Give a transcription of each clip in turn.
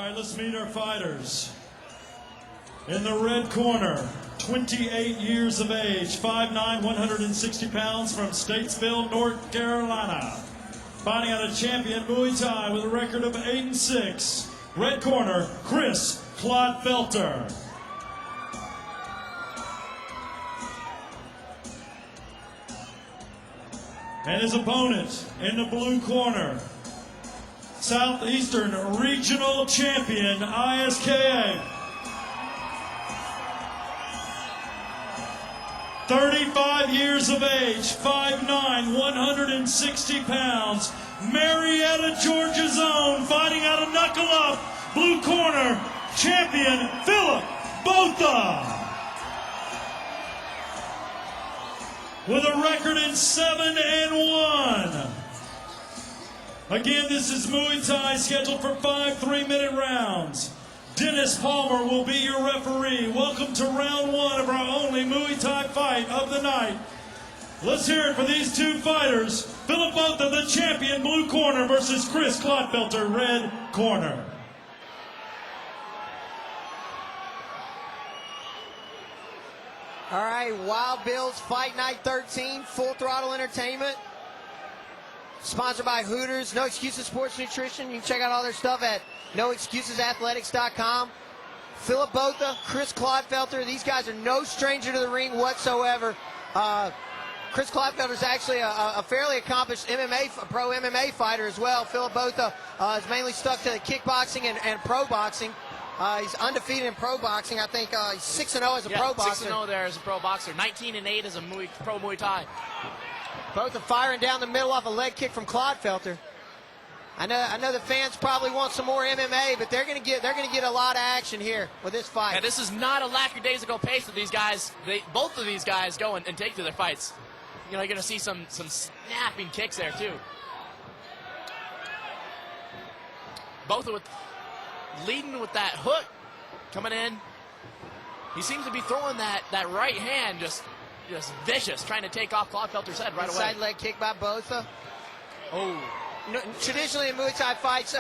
right, let's meet our fighters. In the red corner, 28 years of age, 5'9", 160 pounds, from Statesville, North Carolina. Fighting out of champion Muay Thai with a record of 8-6. Red corner, Chris Clodfelter. And his opponent in the blue corner, Southeastern Regional Champion, ISKA. 35 years of age, 5'9", 160 pounds, Marietta, Georgia's own, fighting out of Knuckle Up, blue corner, champion Philip Botha. With a record in 7-1. Again, this is Muay Thai, scheduled for 5 3-minute rounds. Dennis Palmer will be your referee. Welcome to round 1 of our only Muay Thai fight of the night. Let's hear it for these two fighters. Philip Botha, the champion, blue corner, versus Chris Clodfelter, red corner. All right, Wild Bill's Fight Night 13, Full Throttle Entertainment. Sponsored by Hooters, No Excuses Sports Nutrition. You can check out all their stuff at noexcusesathletics.com. Philip Botha, Chris Clodfelter, these guys are no stranger to the ring whatsoever. Chris Clodfelter is actually a fairly accomplished pro MMA fighter as well. Philip Botha is mainly stuck to kickboxing and pro boxing. He's undefeated in pro boxing. I think he's 6-0 as a pro boxer. 6-0 there as a pro boxer. 19-8 as a pro Muay Thai. Botha firing down the middle off a leg kick from Clodfelter. I know the fans probably want some more MMA, but they're gonna get a lot of action here with this fight. Yeah, this is not a lackadaisical pace that these guys, both of these guys go and take to their fights. You know, you're gonna see some snapping kicks there too. Botha leading with that hook coming in. He seems to be throwing that right hand just vicious, trying to take off Clodfelter's head right away. Inside leg kick by Botha. Oh. Traditionally in Muay Thai fights,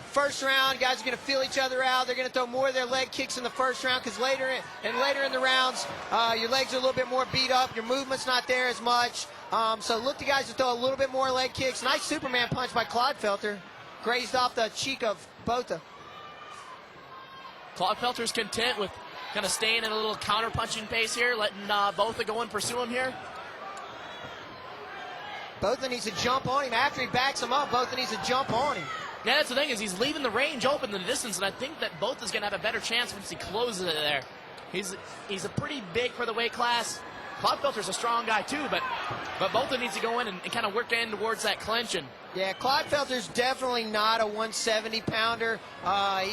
first round, guys are going to feel each other out. They're going to throw more of their leg kicks in the first round because later in the rounds, your legs are a little bit more beat up. Your movement's not there as much. So look to guys to throw a little bit more leg kicks. Nice Superman punch by Clodfelter. Grazed off the cheek of Botha. Clodfelter's content with kind of staying in a little counter-punching pace here, letting Botha go and pursue him here. Botha needs to jump on him. After he backs him up, Botha needs to jump on him. Yeah, that's the thing, is he's leaving the range open in the distance, and I think that Botha's going to have a better chance once he closes it there. He's a pretty big for the weight class. Clodfelter's a strong guy too, but Botha needs to go in and kind of work in towards that clinch. And yeah, Clodfelter's definitely not a 170-pounder.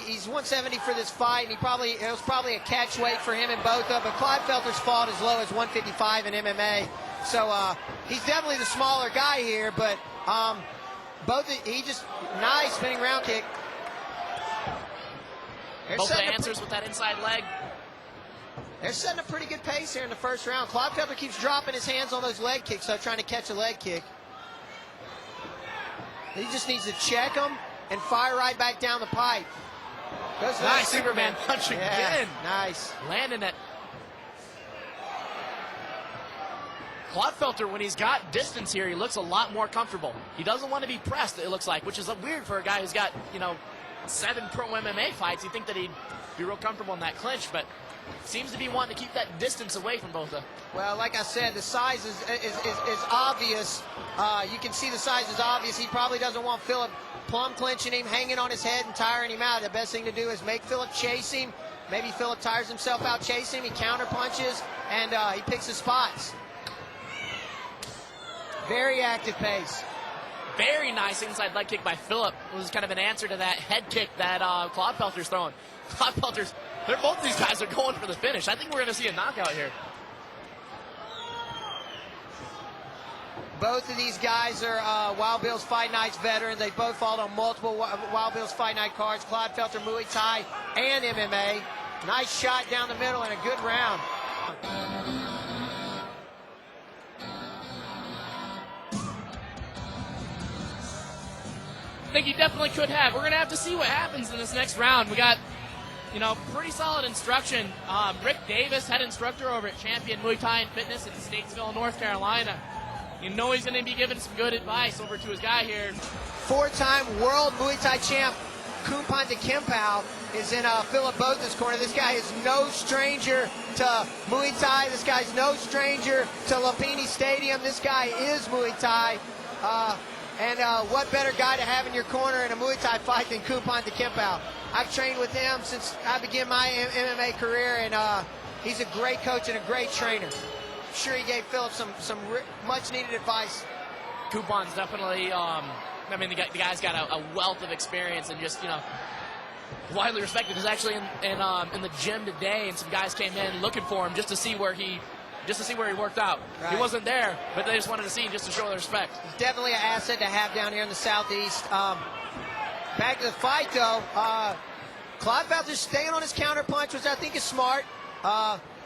He's 170 for this fight, and it was probably a catch weight for him and Botha, but Clodfelter's fought as low as 155 in MMA. So he's definitely the smaller guy here, but Botha, nice spinning round kick. Botha answers with that inside leg. They're setting a pretty good pace here in the first round. Clodfelter keeps dropping his hands on those leg kicks, so trying to catch a leg kick. He just needs to check them and fire right back down the pipe. Nice Superman punch again. Nice. Landing it. Clodfelter, when he's got distance here, he looks a lot more comfortable. He doesn't want to be pressed, it looks like, which is weird for a guy who's got, 7 pro MMA fights. You'd think that he'd be real comfortable in that clinch, but seems to be wanting to keep that distance away from Botha. Well, like I said, the size is obvious. You can see the size is obvious. He probably doesn't want Philip plumb clinching him, hanging on his head and tiring him out. The best thing to do is make Philip chase him. Maybe Philip tires himself out chasing him. He counter punches and he picks his spots. Very active pace. Very nice inside leg kick by Philip. It was kind of an answer to that head kick that Clodfelter's throwing. Both these guys are going for the finish. I think we're going to see a knockout here. Both of these guys are Wild Bill's Fight Nights veterans. They both fought on multiple Wild Bill's Fight Night cards. Clodfelter, Muay Thai, and MMA. Nice shot down the middle and a good round. think he definitely could have. We're going to have to see what happens in this next round. We got, pretty solid instruction. Rick Davis, head instructor over at Champion Muay Thai and Fitness in Statesville, North Carolina. He's going to be giving some good advice over to his guy here. 4-time world Muay Thai champ Kumpanta Kimpao is in Philip Botha's corner. This guy is no stranger to Muay Thai. This guy's no stranger to Lapini Stadium. This guy is Muay Thai. And what better guy to have in your corner in a Muay Thai fight than Kumpanta Kimpao? I've trained with him since I began my MMA career, and he's a great coach and a great trainer. I'm sure he gave Philip some much-needed advice. Kumpan's definitely, the guy's got a wealth of experience and just, widely respected. He's actually in the gym today, and some guys came in looking for him just to see where he worked out. Right. He wasn't there, but they just wanted to see him just to show their respect. He's definitely an asset to have down here in the Southeast. Back to the fight, though. Clodfelter's staying on his counter punch, which I think is smart.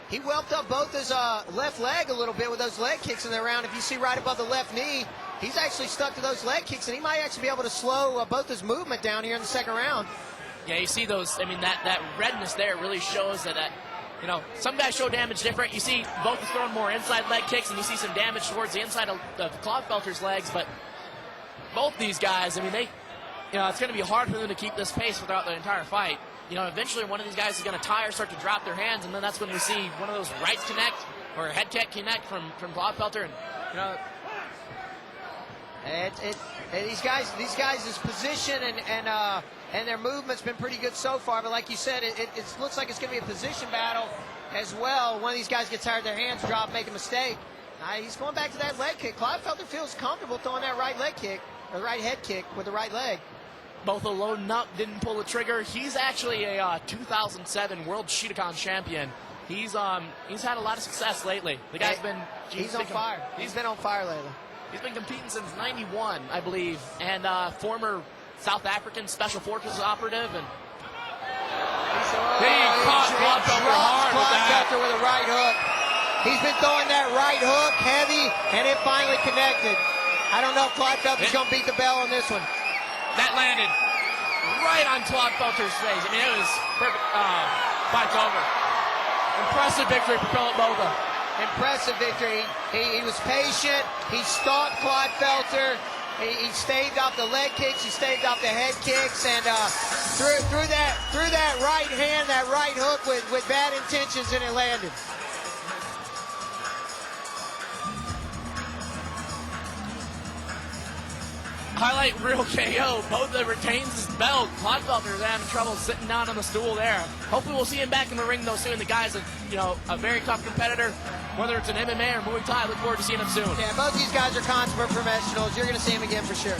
He whelped up Botha's left leg a little bit with those leg kicks in the round. If you see right above the left knee, he's actually stuck to those leg kicks, and he might actually be able to slow Botha's movement down here in the second round. Yeah, you see those, that redness there really shows that, some guys show damage different. You see Botha's throwing more inside leg kicks, and you see some damage towards the inside of Clodfelter's legs, but both these guys, they, it's going to be hard for them to keep this pace throughout the entire fight. Eventually one of these guys is going to tire, start to drop their hands, and then that's when we see one of those rights connect or head kick connect from Clodfelter. And these guys' position and their movement's been pretty good so far. But like you said, it looks like it's going to be a position battle as well. One of these guys gets tired, their hands drop, make a mistake. He's going back to that leg kick. Clodfelter feels comfortable throwing that right leg kick, or right head kick with the right leg. Botha loading up, didn't pull the trigger. He's actually a 2007 World Shootagon champion. He's had a lot of success lately. The guy's been... He's on fire. He's been on fire lately. He's been competing since '91, I believe, and former South African Special Forces operative. And he caught Clodfelter with a right hook. He's been throwing that right hook heavy, and it finally connected. I don't know if Clodfelter's going to beat the bell on this one. That landed right on Clodfelter's face. It was perfect. Fight's over. Impressive victory for Philip Botha. Impressive victory. He was patient. He stalked Clodfelter. He staved off the leg kicks. He staved off the head kicks, and threw that right hand, that right hook with bad intentions, and it landed. Highlight real KO. Botha retains his belt. Clodfelter is having trouble sitting down on the stool there. Hopefully we'll see him back in the ring though soon. The guy's a very tough competitor, whether it's an MMA or Muay Thai. Look forward to seeing him soon. Yeah, both these guys are consummate professionals. You're going to see him again for sure.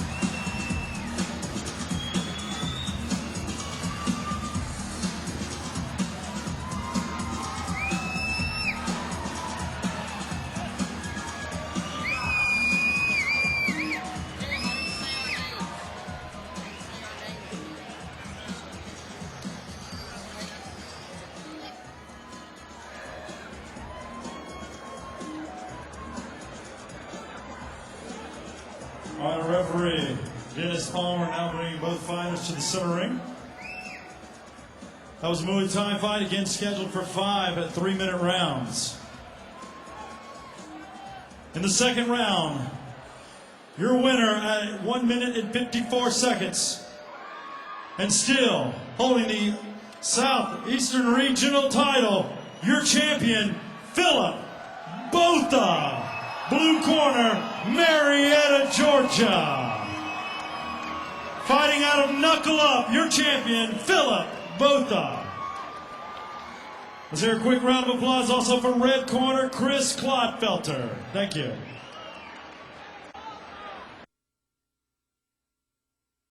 All right, referee Dennis Palmer now bringing both fighters to the center ring. That was a Muay Thai fight, again scheduled for 5 at 3-minute rounds. In the second round, your winner at 1 minute and 54 seconds, and still holding the Southeastern Regional title, your champion, Philip Botha. Blue corner, Marietta, Georgia. Fighting out of Knuckle Up, your champion, Philip Botha. Let's hear a quick round of applause also for red corner, Chris Clodfelter. Thank you.